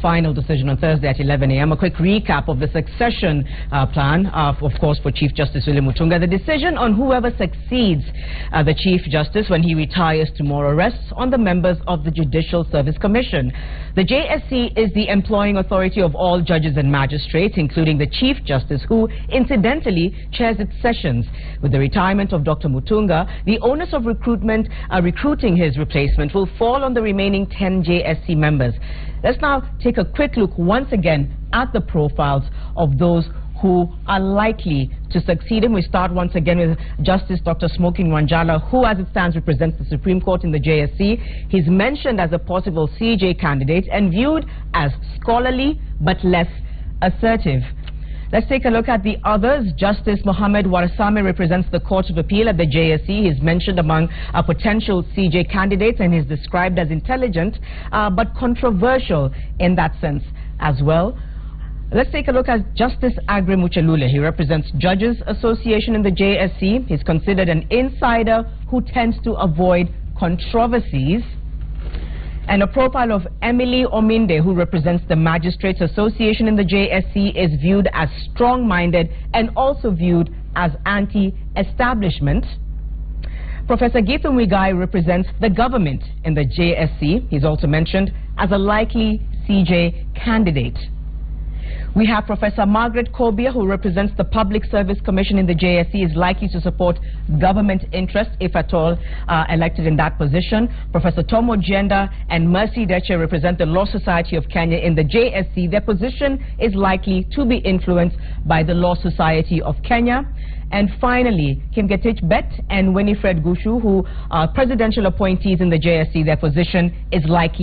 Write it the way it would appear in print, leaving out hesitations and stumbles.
final decision on Thursday at 11 a.m. A quick recap of the succession plan, of course, for Chief Justice William Mutunga. The decision on whoever succeeds the Chief Justice when he retires tomorrow rests on the members of the Judicial Service Commission. The JSC is the employing authority of all judges and magistrates, including the Chief Justice, who incidentally chairs its sessions. With the retirement of Dr. Mutunga, the onus of recruiting his replacement will fall on the remaining 10 JSC members. Let's now take a quick look once again at the profiles of those who are likely to succeed him. We start once again with Justice Dr. Smoking Wanjala, who as it stands represents the Supreme Court in the JSC. He's mentioned as a possible CJ candidate and viewed as scholarly but less assertive. Let's take a look at the others. Justice Mohammed Warasame represents the Court of Appeal at the JSC. He's mentioned among potential CJ candidates and is described as intelligent but controversial in that sense as well. Let's take a look at Justice Agre Muchelule. He represents Judges Association in the JSC. He's considered an insider who tends to avoid controversies. And a profile of Emily Ominde, who represents the Magistrates Association in the JSC, is viewed as strong-minded and also viewed as anti-establishment. Professor Gitu Mwigai represents the government in the JSC. He's also mentioned as a likely CJ candidate. We have Professor Margaret Kobia, who represents the Public Service Commission in the JSC, is likely to support government interests, if at all elected in that position. Professor Tomo Jenda and Mercy Deche represent the Law Society of Kenya in the JSC. Their position is likely to be influenced by the Law Society of Kenya. And finally, Kim Getich Bet and Winifred Gushu, who are presidential appointees in the JSC, their position is likely